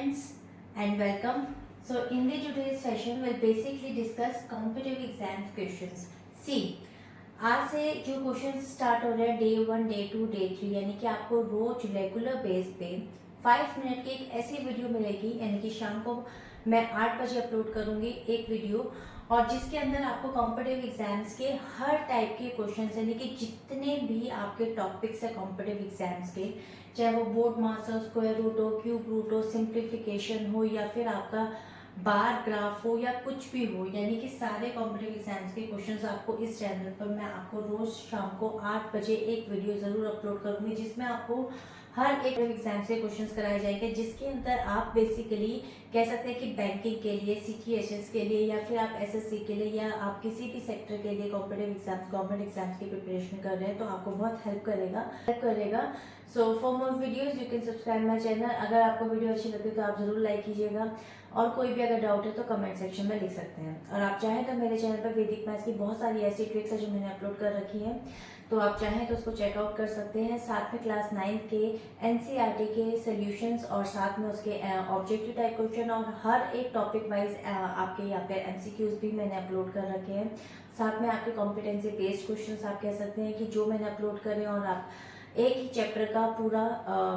friends and welcome. So in the today's session we'll basically discuss competitive exams questions. See, आज से जो question start हो रहे हैं डे 1, डे 2, डे 3 यानी कि आपको रोज रेगुलर बेस पे 5 मिनट की एक ऐसी वीडियो मिलेगी, यानी कि शाम को मैं 8 बजे अपलोड करूंगी एक वीडियो, और जिसके अंदर आपको कॉम्पिटिटिव एग्जाम्स के हर टाइप के क्वेश्चंस यानी कि जितने भी आपके टॉपिक्स है कॉम्पिटिटिव एग्जाम्स के, चाहे वो बोर्ड मास हो, स्क्वायर रूट हो, क्यूब रूट हो, सिंप्लीफिकेशन हो, या फिर आपका बार ग्राफ हो, या कुछ भी हो, यानी कि सारे कॉम्पिटिटिव एग्जाम्स के क्वेश्चंस आपको इस चैनल पर मैं आपको रोज शाम को 8 बजे एक वीडियो जरूर अपलोड करूंगी, जिसमें आपको हर एक एग्जाम से क्वेश्चंस कराए जाएंगे, जिसके अंदर आप बेसिकली कह सकते हैं कि बैंकिंग के लिए, सीटीएचएस के लिए, या फिर आप एसएससी के लिए, या आप किसी भी सेक्टर के लिए कॉम्पिटिटिव एग्जाम्स, गवर्नमेंट एग्जाम्स की प्रिपरेशन कर रहे हैं, तो आपको बहुत हेल्प करेगा। So for more videos you can subscribe my channel. अगर आपको वीडियो अच्छी लगती है तो आप जरूर लाइक कीजिएगा, और कोई भी अगर डाउट है तो कमेंट सेक्शन में लिख सकते हैं। और आप चाहें तो मेरे चैनल पर वैदिक मैथ्स की बहुत सारी ऐसी ट्रिक्स है जो मैंने अपलोड कर रखी है, तो आप चाहें तो उसको चेकआउट कर सकते हैं। साथ में क्लास 9 के एनसीईआरटी के सॉल्यूशंस, और साथ में उसके ऑब्जेक्टिव टाइप क्वेश्चन, और हर एक टॉपिक वाइज आपके यहाँ पे एमसीक्यूज भी मैंने अपलोड कर रखे हैं। साथ में आपके कॉम्पिटेंसी बेस्ड क्वेश्चंस आप कह सकते हैं कि जो मैंने अपलोड करे, और आप एक ही चैप्टर का पूरा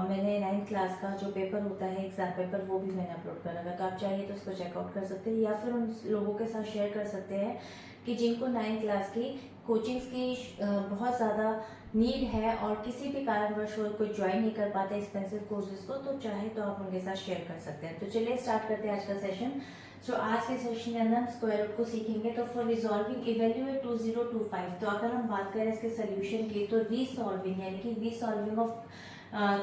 मैंने 9th क्लास का जो पेपर होता है एग्जाम पेपर, वो भी मैंने अपलोड कर रखा है, तो आप चाहिए तो उसको चेकआउट कर सकते हैं, या फिर उन लोगों के साथ शेयर कर सकते हैं कि जिनको 9th क्लास की कोचिंग्स की बहुत ज़्यादा नीड है और किसी भी कारणवश वो कोई ज्वाइन नहीं कर पाते एक्सपेंसिव कोर्सेज को, तो चाहे तो आप उनके साथ शेयर कर सकते हैं। तो चलिए स्टार्ट करते हैं आज का सेशन। सो आज के सेशन के अंदर हम स्क्वायर रूट को सीखेंगे। तो फॉर रिजॉल्विंग इवेल्युएट 2025, तो अगर हम बात करें इसके सोल्यूशन की, तो रीसॉल्विंग यानी कि रीसॉल्विंग ऑफ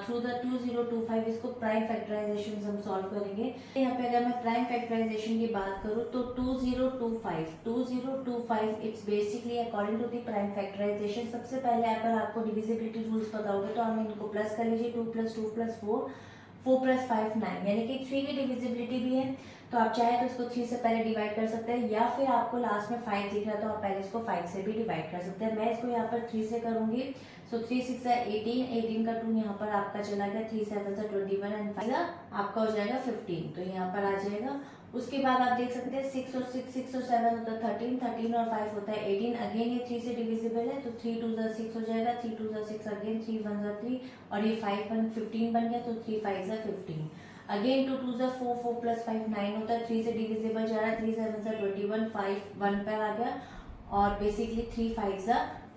थ्रू द 2025, इसको प्राइम फैक्टराइजेशन हम सॉल्व करेंगे। यहाँ पे अगर मैं प्राइम फैक्टराइजेशन की बात करूँ तो 2025 it's basically according to the prime factorisation. सबसे पहले अगर आपको डिविजिबिलिटी रूल्स पता होगा तो हम इनको प्लस कर लीजिए, 2 + 2 + 4, 4 + 5 9, यानी कि 3 की डिविजिबिलिटी भी है, तो आप चाहे तो इसको 3 से पहले डिवाइड कर सकते हैं, या फिर आपको लास्ट में 5 दिख रहा है तो आप पहले इसको 5 से भी डिवाइड कर सकते हैं। मैं इसको यहाँ पर 3 से करूंगी। सो 3 × 6 = 18, 18 का 2 यहाँ पर आपका चला गया, 3 × 7 = 21 एंड 5 आपका हो जाएगा 15, तो यहाँ पर आ जाएगा। उसके बाद आप देख सकते हैं 6 और 7 होता है 13, 13 और 5 होता है 18। अगेन ये 3 से डिविजिबल है, तो 3 × 2 = 6 हो जाएगा, 3 × 2 = 6, अगेन 3 × 1 = 3, और ये 15 बन गया, तो 3 × 5 = 15। अगेन 2 × 2 = 4, 4 + 5 9 होता है, 3 से डिविजिबल जा रहा है, 3 × 7 = 21, 5 1 पर आ गया, और बेसिकली 3 × 5 =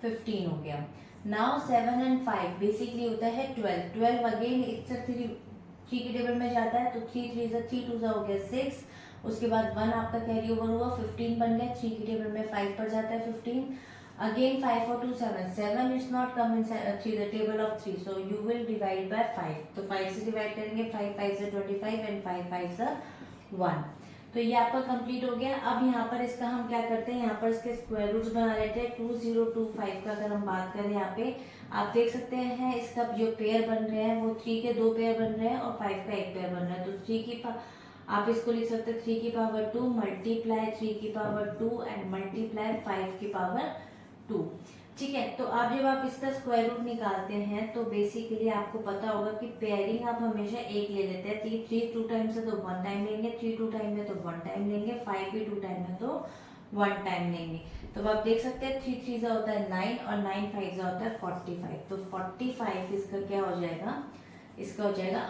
15 हो गया। नाउ 7 और 5 बेसिकली होता है 12, 12 अगेन 3 के टेबल में जाता है, तो 3 × 3 = 3, 2 हो गया 6, उसके बाद 1 आपका कैरी ओवर हुआ, 15 बन गया, 3 के टेबल में 5 पर जाता है 15, अगेन 5 और 2 7, 7 is not come in the table of 3, so you will divide by 5, तो 5 से डिवाइड करेंगे, 5 × 5 = 25 एंड 5 × 5 = 1, तो ये आपका कंप्लीट हो गया। अब यहाँ पर इसका हम क्या करते हैं, यहाँ पर इसके स्क्वायर रूट्स बना लेते हैं। 2025 का अगर हम बात करें, यहाँ पे आप देख सकते हैं इसका जो पेयर बन रहे हैं वो 3 के 2 पेयर बन रहे हैं, और 5 का 1 पेयर बन रहा है, तो 3 की आप इसको लिख सकते हैं 3 की पावर 2 मल्टीप्लाई 3 की पावर 2 एंड मल्टीप्लाई 5 की पावर 2। ठीक है, तो आप जब आप इसका स्क्वायर रूट निकालते हैं तो बेसिकली आपको पता होगा कि पेयरिंग आप हमेशा एक ले लेते हैं। 3 2 टाइम्स है तो 1 टाइम लेंगे, 3 2 टाइम है तो 1 टाइम लेंगे, 5 भी 2 टाइम है तो 1 टाइम लेंगे। तो आप देख सकते हैं 3 3 सा होता है 9, और 9 5 सा होता है 45, तो 45 इसका क्या हो जाएगा, इसका हो जाएगा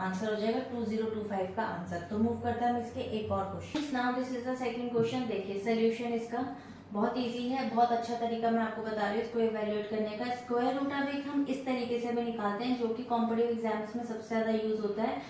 आंसर हो जाएगा 2025 का आंसर। तो मूव करते हैं हम इसके एक और question. Now this is the second question. देखिए सोल्यूशन इसका बहुत इजी है, बहुत अच्छा तरीका मैं आपको बता रही हूँ इसको इवैल्यूएट करने का। स्क्वायर रूट अब एक हम इस तरीके से भी निकालते हैं जो कि कॉम्पिटिटिव एग्जाम्स में सबसे ज्यादा यूज होता है।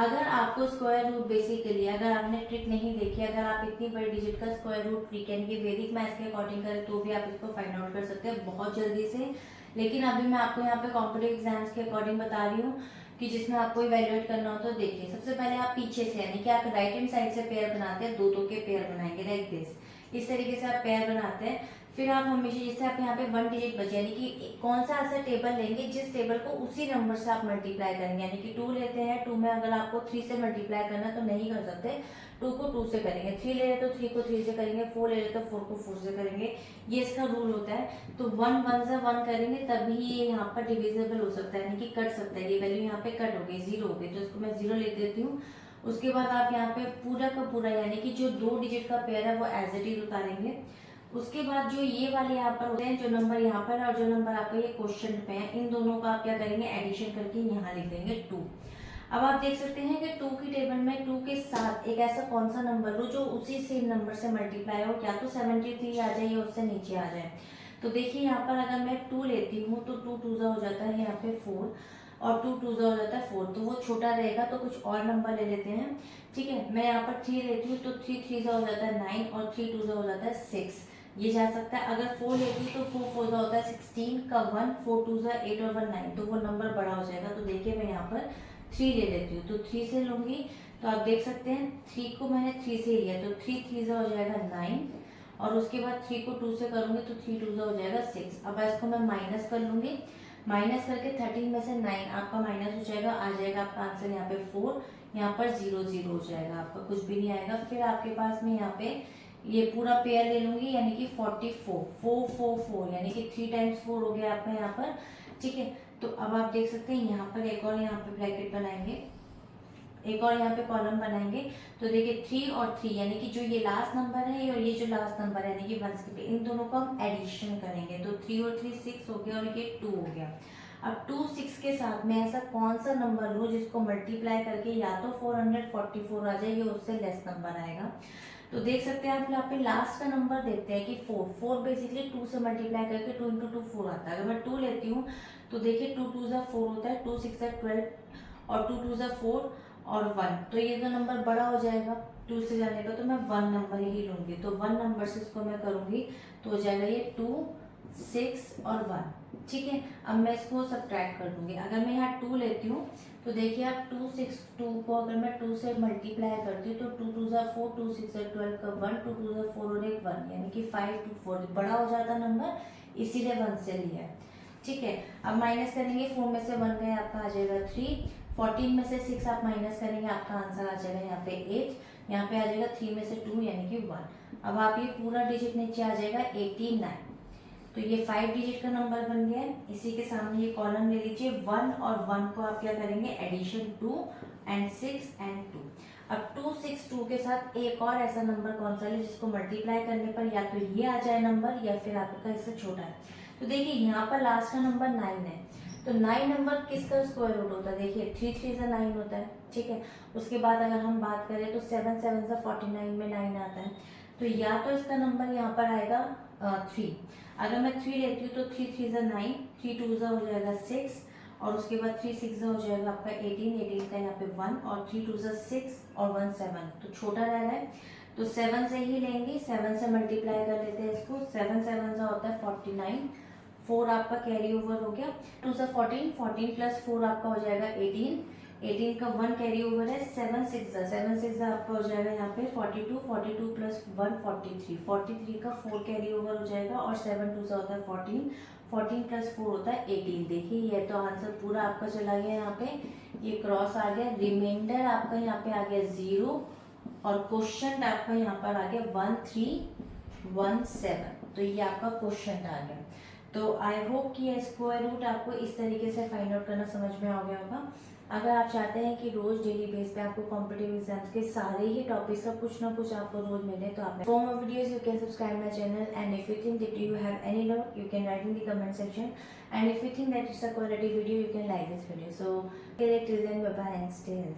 अगर आपको स्क्वायर रूट बेसिकली, अगर आपने ट्रिक नहीं देखी, अगर आप इतनी बड़ी डिजिट का स्क्वायर रूट ट्रिक यानी कि वैदिक मैथ्स के अकॉर्डिंग करें तो भी आप इसको फाइंड आउट कर सकते हैं बहुत जल्दी से। लेकिन अभी मैं आपको यहाँ पे कॉम्पिटिटिव एग्जाम्स के अकॉर्डिंग बता रही हूँ कि जिसमें आपको इवैल्यूएट करना हो। तो देखिए सबसे पहले आप पीछे से यानी कि आप राइट हैंड साइड से पेयर बनाते हैं, 2 2 के पेयर बनाएंगे लाइक दिस, इस तरीके से आप पेयर बनाते हैं। फिर आप हमेशा जैसे आप यहाँ पे 1 डिजिट बचे, यानी कि कौन सा ऐसा टेबल लेंगे जिस टेबल को उसी नंबर से आप मल्टीप्लाई करेंगे, यानी कि 2 लेते हैं, 2 में अगर आपको 3 से मल्टीप्लाई करना तो नहीं कर सकते, 2 को 2 से करेंगे, 3 ले रहे तो 3 को 3 से करेंगे, 4 ले रहे तो 4 को 4 से करेंगे, ये इसका रूल होता है। तो 1 1 से 1 करेंगे तभी ये यहाँ पर डिविजिबल हो सकता है, यानी कि कट सकता है, ये वैल्यू यहाँ पे कट हो गई, 0 हो गई, तो इसको मैं 0 ले देती हूँ। उसके बाद आप यहाँ पे पूरा का पूरा यानी कि जो 2 डिजिट का पेयर है वो एज इट इज उतारेंगे। उसके बाद जो ये वाले यहाँ पर होते हैं, जो नंबर यहाँ पर और जो नंबर आपका ये क्वेश्चन पे है, इन दोनों का आप क्या करेंगे, एडिशन करके यहाँ लिख देंगे 2। अब आप देख सकते हैं कि 2 की टेबल में 2 के साथ एक ऐसा कौन सा नंबर लो जो उसी सेम नंबर से मल्टीप्लाई हो, क्या तो 73 आ जाए या उससे नीचे आ जाए। तो देखिए यहाँ पर अगर मैं 2 लेती हूँ तो 2 2 हो जाता है यहाँ पे 4 और 2 2 हो जाता है 4, तो वो छोटा रहेगा तो कुछ और नंबर ले लेते हैं। ठीक है, मैं यहाँ पर 3 लेती हूँ तो 3 3 हो जाता है 9 और 3 2 हो जाता है 6, ये जा सकता है। अगर 4 लेती हूँ तो 4 4 होता है 16 का 1, 4 2 8 और 1 9, तो वो नंबर बड़ा हो जाएगा। तो देखिए मैं यहाँ पर 3 ले लेती हूँ तो 3 से लूंगी, तो आप देख सकते हैं 3 को मैंने 3 से लिया तो 3 3 हो जाएगा 9 और उसके बाद 3 को 2 से करूंगी तो 3 2 हो जाएगा 6। अब इसको मैं माइनस कर लूंगी, माइनस करके 13 में से 9 आपका माइनस हो जाएगा, आ जाएगा आपका आंसर यहाँ पे 4, यहाँ पर 0 0 हो जाएगा, आपका कुछ भी नहीं आएगा। फिर आपके पास में यहाँ पे ये पूरा पेयर ले लूंगी यानी कि 44 4 4 4 यानी कि 3 टाइम्स 4 हो गया आपका यहाँ पर। ठीक है, तो अब आप देख सकते हैं यहाँ पर एक और यहाँ पे ब्रैकेट बनाएंगे, एक और यहाँ पे कॉलम बनाएंगे। तो देखिए 3 और 3 यानी कि जो ये लास्ट नंबर है और ये जो लास्ट नंबर है यानी कि 1 के, इन दोनों को हम एडिशन करेंगे। तो 3 और 3 6 हो गया और ये 2 हो गया। अब 2 6 के साथ मैं ऐसा कौन सा नंबर लूँ जिसको मल्टीप्लाई करके या तो 444 आ जाए या उससे लेस नंबर आएगा। तो देख सकते हैं आप यहाँ पे लास्ट का नंबर देखते हैं कि 4 4 बेसिकली 2 से मल्टीप्लाई करके 2 इंटू 2 4 आता है। अगर मैं 2 लेती हूँ तो देखिए 2 2 4 होता है, 2 6 12 और 2 2 4 और 1, तो ये तो नंबर बड़ा हो जाएगा 2 से जाने पर, तो मैं 1 नंबर ही लूंगी। तो 1 नंबर से इसको मैं करूंगी तो हो जाएगा ये 2 6 और 1। ठीक है, अब मैं इसको सब्ट्रैक्ट कर दूंगी। अगर मैं यहाँ 2 लेती हूँ तो देखिए आप 2 6 2 को अगर मैं 2 से मल्टीप्लाई करती हूँ तो 2 2 4 2 6 12 का 1, 2 2 4 और एक 1 यानी कि 5 2 4 बड़ा हो जाता नंबर, इसीलिए 1 से लिया है। ठीक है, अब माइनस करेंगे, 4 में से 1 गया आपका आ जाएगा 3, 14 में से 6 आप माइनस करेंगे आपका आंसर आ जाएगा यहाँ पे 8, यहाँ पे आ जाएगा 3 में से 2 यानी कि 1। अब आप ये पूरा डिजिट नीचे आ जाएगा 89, तो ये 5 डिजिट का नंबर बन गया है। इसी के सामने ये कॉलम ले लीजिए 1 और 1 को आप क्या करेंगे, एडिशन 2 एंड 6 एंड 2। अब 2 6 2 के साथ एक और ऐसा नंबर कौन सा है जिसको मल्टीप्लाई करने पर या तो ये आ जाए नंबर या फिर आपका इससे छोटा है। तो देखिए यहाँ पर लास्ट का नंबर 9 है, तो 9 नंबर किसका स्क्वायर रूट होता है, देखिए 3 3 से 9 होता है। ठीक है, उसके बाद अगर हम बात करें तो 7 7 से 49 में 9 आता है, तो या तो इसका नंबर यहाँ पर आएगा 3। अगर मैं 3 लेती हूँ तो 3 3 से 9, 3 2 हो जाएगा 6 और उसके बाद 3 6 हो जाएगा आपका 18, 18 का यहाँ पे 1 और 3 2 6 और 1 7, तो छोटा रह रहा है तो 7 से ही लेंगे, 7 से मल्टीप्लाई कर लेते हैं इसको, 7 7 सा होता है 49, 4 आपका कैरी ओवर हो गया, 2 से 14, 14 प्लस 4 आपका हो जाएगा 18, 18 का 1 कैरी ओवर है, 7 6 आपका हो जाएगा यहाँ पे 42, 42 प्लस 1 43, 43 का 4 कैरी ओवर हो जाएगा और 7 2 से होता है 14, 14 प्लस 4 होता है 18। देखिए ये तो आंसर पूरा आपका चला गया, यहाँ पे ये क्रॉस आ गया, रिमाइंडर आपका यहाँ पे आ गया 0 और क्वेश्चन आपका यहाँ पर आ गया 1317, तो ये आपका क्वेश्चन आ गया। तो आई होप कि ये स्क्वायर रूट आपको इस तरीके से फाइंड आउट करना समझ में आ गया होगा। अगर आप चाहते हैं कि रोज डेली बेस पे आपको कॉम्पिटिटिव एग्जाम्स के सारे ही टॉपिक्स का कुछ ना कुछ आपको रोज मिले, तो आप for more videos you can subscribe my channel and if you think that you have any doubt you can write in the comment section and if you think that it's a quality video you can like this video. So till then bye bye and stay healthy.